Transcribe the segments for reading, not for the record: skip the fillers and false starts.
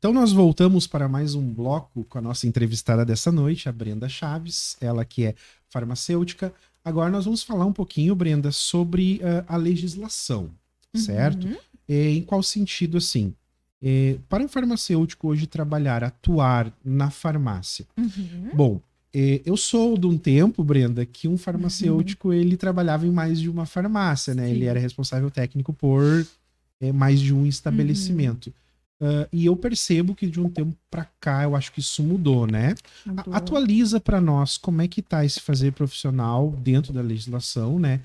Então nós voltamos para mais um bloco com a nossa entrevistada dessa noite, a Brenda Chaves, ela que é farmacêutica. Agora nós vamos falar um pouquinho, Brenda, sobre a legislação, certo? Em qual sentido, assim? Para um farmacêutico hoje trabalhar, atuar na farmácia. Bom, eu sou de um tempo, Brenda, que um farmacêutico ele trabalhava em mais de uma farmácia, né? Sim. Ele era responsável técnico por mais de um estabelecimento. E eu percebo que de um tempo para cá, eu acho que isso mudou, né? Atualiza para nós como é que tá esse fazer profissional dentro da legislação, né?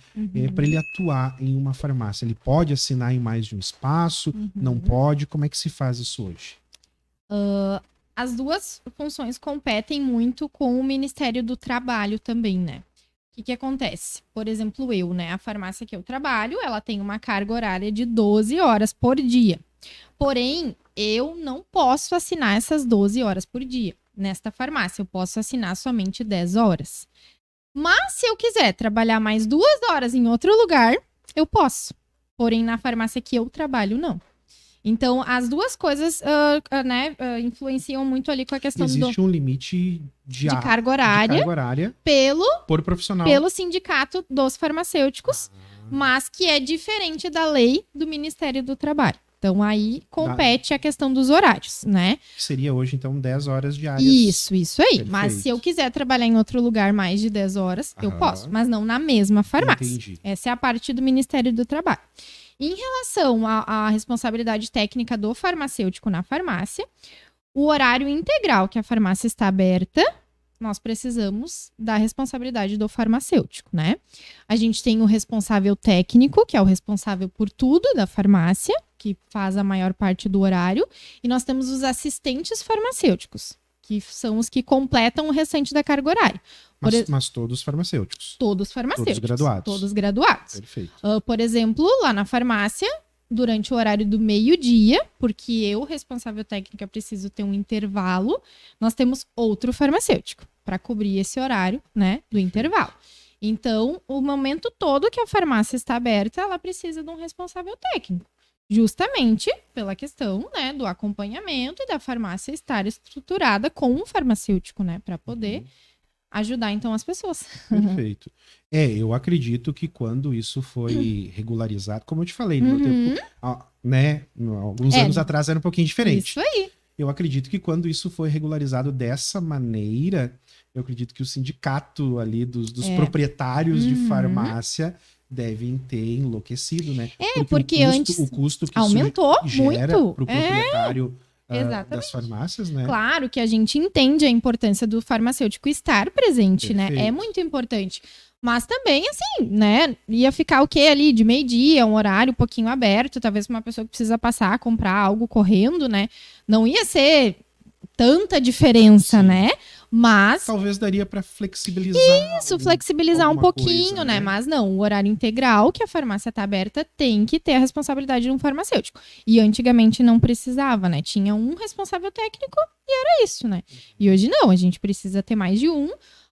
Para ele atuar em uma farmácia. Ele pode assinar em mais de um espaço? Não pode? Como é que se faz isso hoje? As duas funções competem muito com o Ministério do Trabalho também, né? O que acontece? Por exemplo, né? A farmácia que eu trabalho, ela tem uma carga horária de 12 horas por dia. Porém, eu não posso assinar essas 12 horas por dia. Nesta farmácia, eu posso assinar somente 10 horas. Mas, se eu quiser trabalhar mais 2 horas em outro lugar, eu posso. Porém, na farmácia que eu trabalho, não. Então, as duas coisas influenciam muito ali com a questão Existe um limite de carga horária por profissional. Pelo sindicato dos farmacêuticos, mas que é diferente da lei do Ministério do Trabalho. Então, aí compete a questão dos horários, né? Seria hoje, então, 10 horas diárias. Isso aí. Perfeito. Mas se eu quiser trabalhar em outro lugar mais de 10 horas, eu posso. Mas não na mesma farmácia. Entendi. Essa é a parte do Ministério do Trabalho. Em relação à responsabilidade técnica do farmacêutico na farmácia, o horário integral que a farmácia está aberta, nós precisamos da responsabilidade do farmacêutico, né? A gente tem o responsável técnico, que é o responsável por tudo da farmácia, que faz a maior parte do horário, e nós temos os assistentes farmacêuticos, que são os que completam o restante da carga horária. Mas todos farmacêuticos? Todos farmacêuticos. Todos graduados? Perfeito. Por exemplo, lá na farmácia, durante o horário do meio-dia, porque eu, responsável técnica, preciso ter um intervalo, nós temos outro farmacêutico para cobrir esse horário, né, do intervalo. Então, o momento todo que a farmácia está aberta, ela precisa de um responsável técnico. Justamente pela questão, né, do acompanhamento e da farmácia estar estruturada com um farmacêutico, né, para poder ajudar, então, as pessoas. Perfeito. Eu acredito que quando isso foi regularizado, como eu te falei, no meu tempo, né, alguns anos atrás era um pouquinho diferente. Isso aí. Eu acredito que quando isso foi regularizado dessa maneira, eu acredito que o sindicato ali dos proprietários de farmácia devem ter enlouquecido, né? Porque o custo que aumentou isso gera muito para o proprietário das farmácias, né? Claro que a gente entende a importância do farmacêutico estar presente, Perfeito. né? É muito importante. Mas também, assim, né? Ia ficar o quê ali? De meio-dia, um horário um pouquinho aberto, talvez para uma pessoa que precisa passar a comprar algo correndo, né? Não ia ser tanta diferença, né? Mas talvez daria para flexibilizar. Flexibilizar um pouquinho, coisa, né? Mas não, o horário integral que a farmácia tá aberta tem que ter a responsabilidade de um farmacêutico. E antigamente não precisava, né? Tinha um responsável técnico e era isso, né? E hoje não, a gente precisa ter mais de um.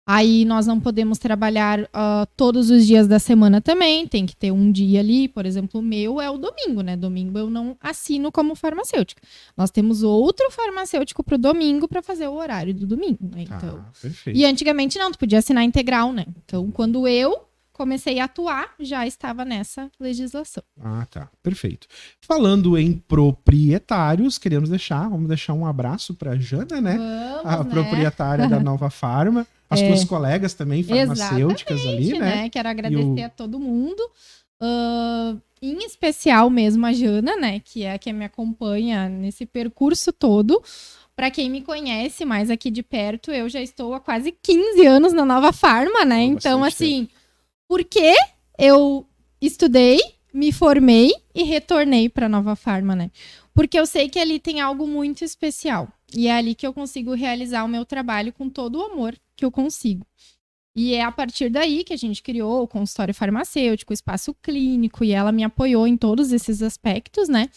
Aí nós não podemos trabalhar todos os dias da semana também, tem que ter um dia ali, por exemplo, o meu é o domingo, né? Domingo eu não assino como farmacêutica. Nós temos outro farmacêutico pro domingo para fazer o horário do domingo, né? Então, perfeito. E antigamente não, tu podia assinar integral, né? Então, quando eu comecei a atuar, já estava nessa legislação. Tá. Perfeito. Falando em proprietários, vamos deixar um abraço para Jana, né? Proprietária da Nova Farma. As tuas colegas também, farmacêuticas ali, né? Quero agradecer a todo mundo. Em especial mesmo a Jana, né? Que é a que me acompanha nesse percurso todo. Para quem me conhece mais aqui de perto, eu já estou há quase 15 anos na Nova Farma, né? Então, assim, porque eu estudei, me formei e retornei para Nova Farma, né? Porque eu sei que ali tem algo muito especial. E é ali que eu consigo realizar o meu trabalho com todo o amor que eu consigo. E é a partir daí que a gente criou o consultório farmacêutico, o espaço clínico, e ela me apoiou em todos esses aspectos, né?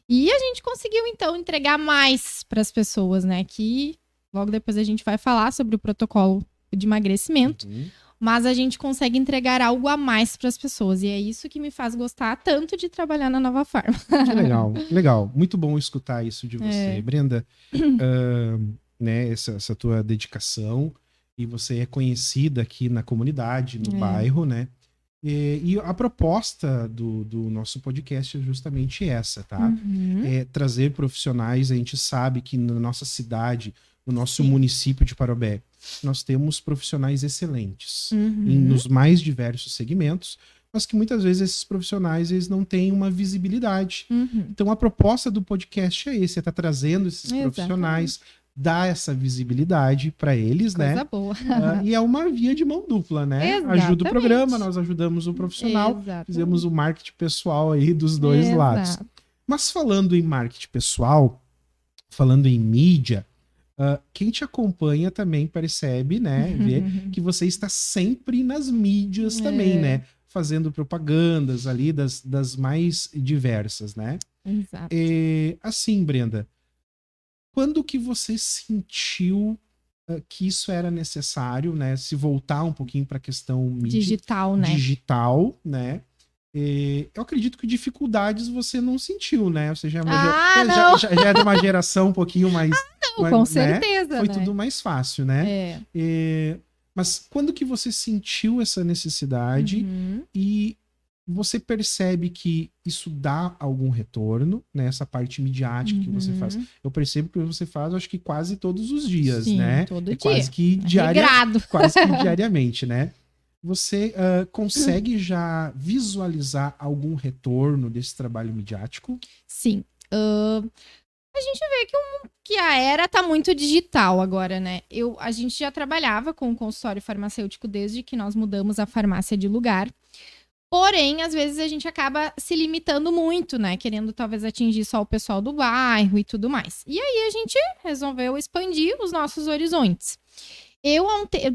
E a gente conseguiu, então, entregar mais para as pessoas, né? Que logo depois a gente vai falar sobre o protocolo de emagrecimento. mas a gente consegue entregar algo a mais para as pessoas. E é isso que me faz gostar tanto de trabalhar na Nova Farma. Que legal, legal. Muito bom escutar isso de você, Brenda. Né, essa tua dedicação. E você é conhecida aqui na comunidade, no bairro, né? E a proposta do nosso podcast é justamente essa, tá? É trazer profissionais. A gente sabe que na nossa cidade, no nosso município de Parobé, nós temos profissionais excelentes nos mais diversos segmentos, mas que muitas vezes esses profissionais eles não têm uma visibilidade. Então a proposta do podcast é esse, é estar trazendo esses profissionais, dar essa visibilidade para eles, Coisa né? boa. E é uma via de mão dupla, né? Exatamente. Ajuda o programa, nós ajudamos o profissional, fizemos o marketing pessoal aí dos dois lados. Mas falando em marketing pessoal, falando em mídia, quem te acompanha também percebe, né? Vê que você está sempre nas mídias também, né? Fazendo propagandas ali das mais diversas, né? Exato. Assim, Brenda, quando que você sentiu que isso era necessário, né? Se voltar um pouquinho para a questão digital, né? Digital, né? Eu acredito que dificuldades você não sentiu, né? Você já é de uma geração um pouquinho mais... com certeza, Foi né? tudo mais fácil, né? Mas quando que você sentiu essa necessidade e você percebe que isso dá algum retorno, né? Essa parte midiática que você faz. Eu percebo que você faz, acho que quase todos os dias, né? Todo dia. Quase que quase que diariamente, né? Você consegue já visualizar algum retorno desse trabalho midiático? Sim. A gente vê que a era tá muito digital agora, né? A gente já trabalhava com o consultório farmacêutico desde que nós mudamos a farmácia de lugar. Porém, às vezes a gente acaba se limitando muito, né? Querendo talvez atingir só o pessoal do bairro e tudo mais. E aí a gente resolveu expandir os nossos horizontes.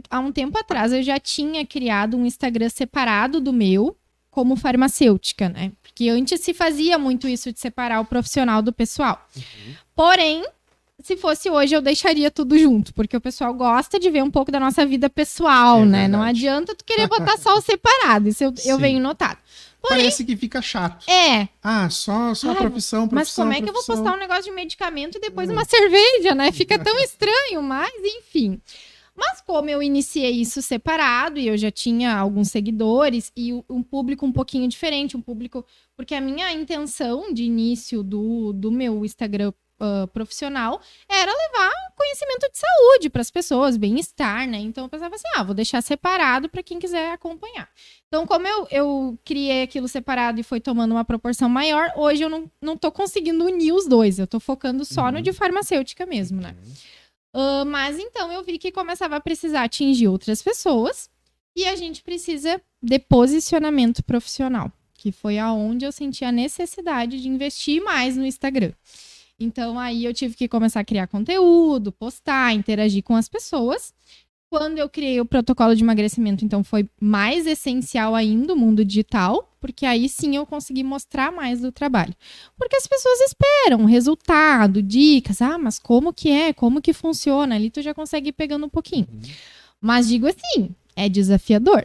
Há um tempo atrás, eu já tinha criado um Instagram separado do meu, como farmacêutica, né? Porque antes se fazia muito isso de separar o profissional do pessoal. Porém, se fosse hoje, eu deixaria tudo junto, porque o pessoal gosta de ver um pouco da nossa vida pessoal, né? Verdade. Não adianta tu querer botar só o separado, isso eu venho notado. Porém, parece que fica chato. Só a profissão. Mas como é que eu vou postar um negócio de medicamento e depois uma cerveja, né? Fica tão estranho, mas enfim. Mas como eu iniciei isso separado e eu já tinha alguns seguidores e um público um pouquinho diferente, porque a minha intenção de início do meu Instagram profissional era levar conhecimento de saúde para as pessoas, bem-estar, né? Então eu pensava assim, vou deixar separado para quem quiser acompanhar. Então, como eu criei aquilo separado e foi tomando uma proporção maior, hoje eu não tô conseguindo unir os dois, eu tô focando só no de farmacêutica mesmo, né? Mas então eu vi que começava a precisar atingir outras pessoas e a gente precisa de posicionamento profissional, que foi aonde eu senti a necessidade de investir mais no Instagram. Então aí eu tive que começar a criar conteúdo, postar, interagir com as pessoas. Quando eu criei o protocolo de emagrecimento, então foi mais essencial ainda o mundo digital, porque aí sim eu consegui mostrar mais do trabalho. Porque as pessoas esperam resultado, dicas, mas como que é, como que funciona, ali tu já consegue ir pegando um pouquinho. Mas digo assim, é desafiador,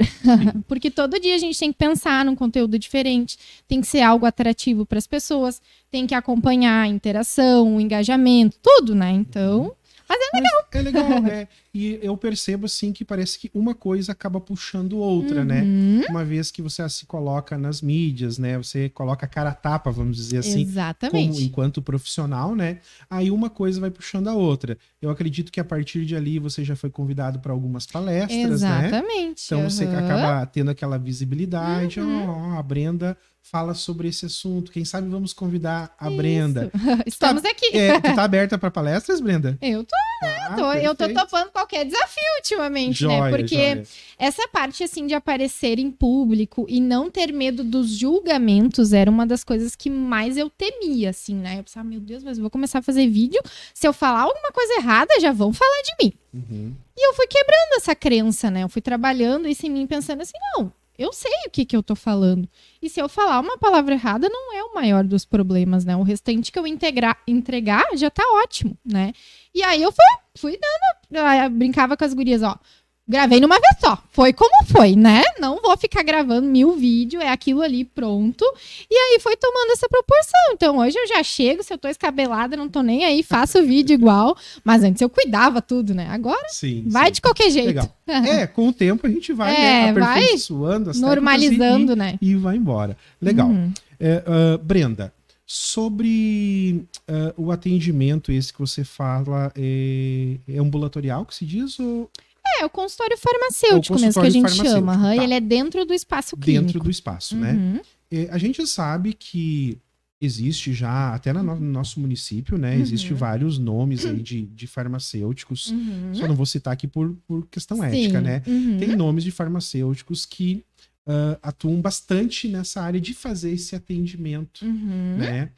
porque todo dia a gente tem que pensar num conteúdo diferente, tem que ser algo atrativo para as pessoas, tem que acompanhar a interação, o engajamento, tudo, né? Então... Mas é legal. É legal, né? E eu percebo, assim, que parece que uma coisa acaba puxando outra, né? Uma vez que você se coloca nas mídias, né? Você coloca a cara a tapa, vamos dizer assim. Exatamente. Enquanto profissional, né? Aí uma coisa vai puxando a outra. Eu acredito que a partir de ali você já foi convidado para algumas palestras, né? Exatamente. Então você acaba tendo aquela visibilidade. A Brenda fala sobre esse assunto. Quem sabe vamos convidar a Brenda. Estamos aqui. Tu tá aberta para palestras, Brenda? Eu tô, né? Eu tô topando qualquer desafio ultimamente, joia, né? Porque essa parte, assim, de aparecer em público e não ter medo dos julgamentos era uma das coisas que mais eu temia, assim, né? Eu pensava, meu Deus, mas eu vou começar a fazer vídeo, se eu falar alguma coisa errada, já vão falar de mim. E eu fui quebrando essa crença, né? Eu fui trabalhando isso em mim, pensando assim, não, eu sei o que eu tô falando. E se eu falar uma palavra errada, não é o maior dos problemas, né? O restante que eu entregar já tá ótimo, né? E aí eu fui dando, brincava com as gurias, Gravei numa vez só. Foi como foi, né? Não vou ficar gravando 1000 vídeos, é aquilo ali pronto. E aí foi tomando essa proporção. Então hoje eu já chego, se eu tô escabelada, não tô nem aí, faço o vídeo igual. Mas antes eu cuidava tudo, né? Agora vai de qualquer jeito. Legal. Com o tempo a gente vai aperfeiçoando as normalizando, né? E vai embora. Legal. Brenda, sobre o atendimento esse que você fala, é ambulatorial que se diz? Ou... É o consultório farmacêutico mesmo que a gente chama. Tá. Ele é dentro do espaço clínico. Dentro do espaço, né? A gente sabe que existe já, até no nosso município, né? Existem vários nomes aí de farmacêuticos. Só não vou citar aqui por questão ética, né? Tem nomes de farmacêuticos que atuam bastante nessa área de fazer esse atendimento, né?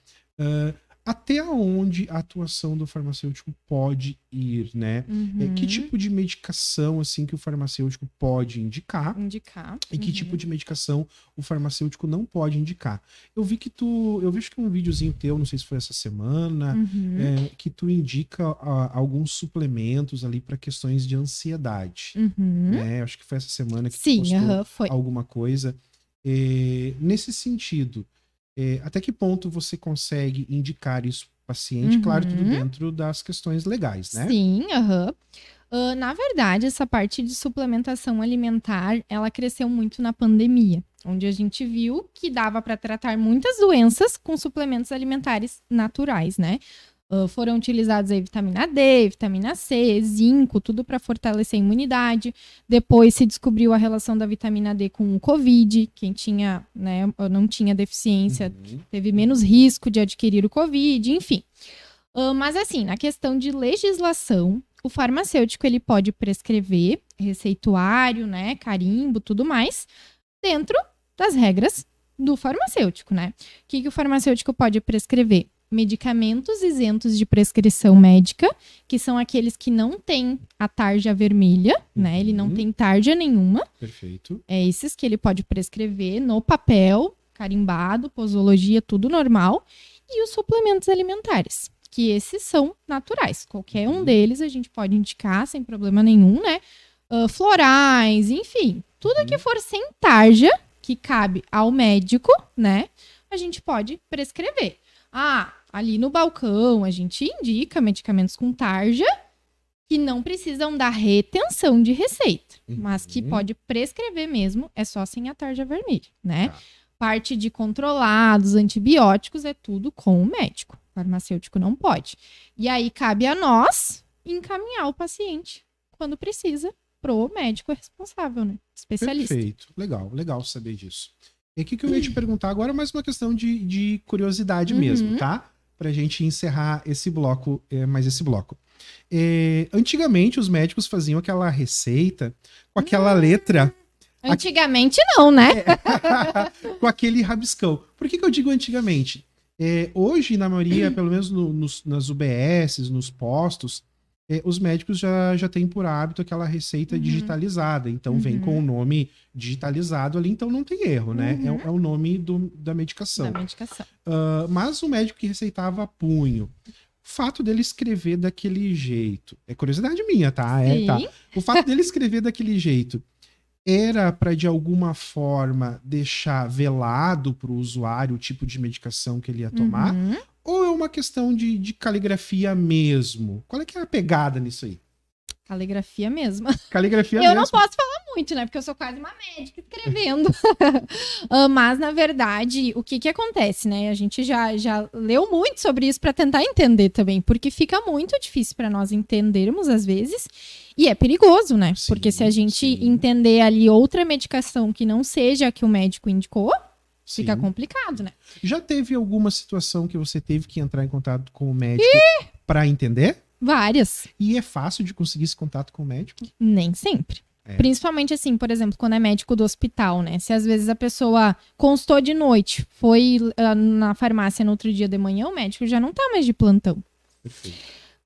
Até onde a atuação do farmacêutico pode ir, né? Que tipo de medicação, assim, que o farmacêutico pode indicar? E que tipo de medicação o farmacêutico não pode indicar? Eu vi que eu vejo que um videozinho teu, não sei se foi essa semana, que tu indica alguns suplementos ali para questões de ansiedade, né? Acho que foi essa semana que tu postou foi. alguma coisa. Nesse sentido, até que ponto você consegue indicar isso para o paciente? Claro, tudo dentro das questões legais, né? Sim, na verdade, essa parte de suplementação alimentar, ela cresceu muito na pandemia, onde a gente viu que dava para tratar muitas doenças com suplementos alimentares naturais, né? Foram utilizados aí vitamina D, vitamina C, zinco, tudo para fortalecer a imunidade. Depois se descobriu a relação da vitamina D com o Covid. Quem tinha, né, não tinha deficiência, teve menos risco de adquirir o Covid, enfim. Mas assim, na questão de legislação, o farmacêutico ele pode prescrever receituário, né, carimbo, tudo mais, dentro das regras do farmacêutico, né? O que o farmacêutico pode prescrever? Medicamentos isentos de prescrição médica, que são aqueles que não têm a tarja vermelha, né? Ele não tem tarja nenhuma. Perfeito. É esses que ele pode prescrever no papel, carimbado, posologia, tudo normal. E os suplementos alimentares, que esses são naturais. Qualquer um deles a gente pode indicar sem problema nenhum, né? Florais, enfim. Tudo que for sem tarja, que cabe ao médico, né? A gente pode prescrever. Ali no balcão a gente indica medicamentos com tarja que não precisam da retenção de receita, mas que pode prescrever mesmo, é só sem a tarja vermelha, né? Parte de controlados, antibióticos, é tudo com o médico. O farmacêutico não pode. E aí cabe a nós encaminhar o paciente, quando precisa, pro médico responsável, né? Especialista. Perfeito. Legal saber disso. E o que eu ia te perguntar agora, mais uma questão de curiosidade mesmo, tá? Pra gente encerrar esse bloco, antigamente, os médicos faziam aquela receita com aquela letra... Antigamente não, né? Com aquele rabiscão. Por que eu digo antigamente? Hoje, na maioria, pelo menos nas UBSs, nos postos, os médicos já têm por hábito aquela receita digitalizada. Então, vem com o nome digitalizado ali, então não tem erro, né? É o nome da medicação. Mas o médico que receitava a punho, o fato dele escrever daquele jeito... É curiosidade minha, tá? Tá. O fato dele escrever daquele jeito era para, de alguma forma, deixar velado para o usuário o tipo de medicação que ele ia tomar? Ou é uma questão de caligrafia mesmo? Qual é que é a pegada nisso aí? Caligrafia mesmo. Caligrafia mesmo. Eu não posso falar muito, né? Porque eu sou quase uma médica escrevendo. Mas, na verdade, o que acontece, né? A gente já leu muito sobre isso para tentar entender também. Porque fica muito difícil para nós entendermos, às vezes. E é perigoso, né? Sim, porque se a gente entender ali outra medicação que não seja a que o médico indicou... Fica complicado, né? Já teve alguma situação que você teve que entrar em contato com o médico para entender? Várias. E é fácil de conseguir esse contato com o médico? Nem sempre. Principalmente assim, por exemplo, quando é médico do hospital, né? Se às vezes a pessoa constou de noite, foi na farmácia no outro dia de manhã, o médico já não tá mais de plantão. Perfeito.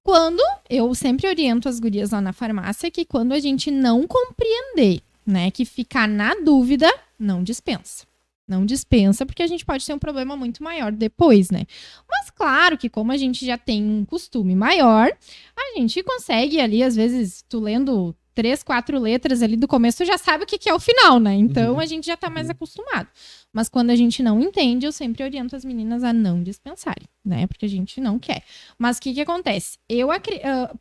Quando eu sempre oriento as gurias lá na farmácia que quando a gente não compreender, né, que ficar na dúvida, não dispensa. Não dispensa, porque a gente pode ter um problema muito maior depois, né? Mas claro que como a gente já tem um costume maior, a gente consegue ali, às vezes, tu lendo 3, 4 letras ali do começo, tu já sabe o que que é o final, né? Então, a gente já tá mais acostumado. Mas quando a gente não entende, eu sempre oriento as meninas a não dispensarem, né? Porque a gente não quer. Mas o que que acontece?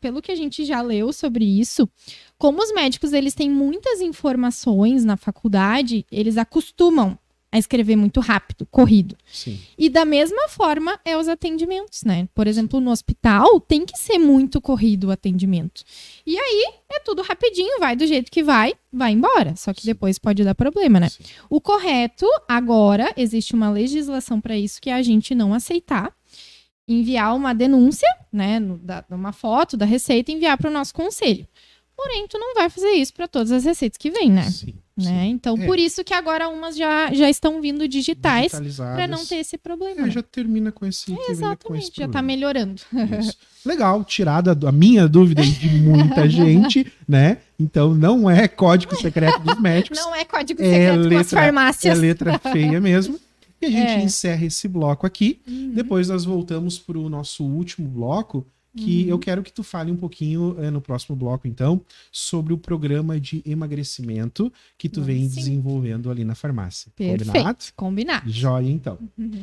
Pelo que a gente já leu sobre isso, como os médicos, eles têm muitas informações na faculdade, eles acostumam a escrever muito rápido, corrido. Sim. E da mesma forma é os atendimentos, né? Por exemplo, no hospital tem que ser muito corrido o atendimento. E aí é tudo rapidinho, vai do jeito que vai embora. Só que depois pode dar problema, né? Sim. O correto, agora, existe uma legislação para isso, que é a gente não aceitar, enviar uma denúncia, né? Uma foto da receita e enviar para o nosso conselho. Porém, tu não vai fazer isso para todas as receitas que vem, né? Sim. Né? Então, por isso que agora umas já estão vindo digitais para não ter esse problema. Né? Já termina com esse Exatamente, já tá problema. melhorando. Isso. Legal, tirada a minha dúvida de muita gente, né? Então não é código secreto dos médicos. Não é código secreto com as farmácias. É letra feia mesmo. E a gente encerra esse bloco aqui. Depois nós voltamos para o nosso último bloco, que eu quero que tu fale um pouquinho no próximo bloco, então, sobre o programa de emagrecimento que tu vem desenvolvendo ali na farmácia. Perfeito, combinado. Joia, então.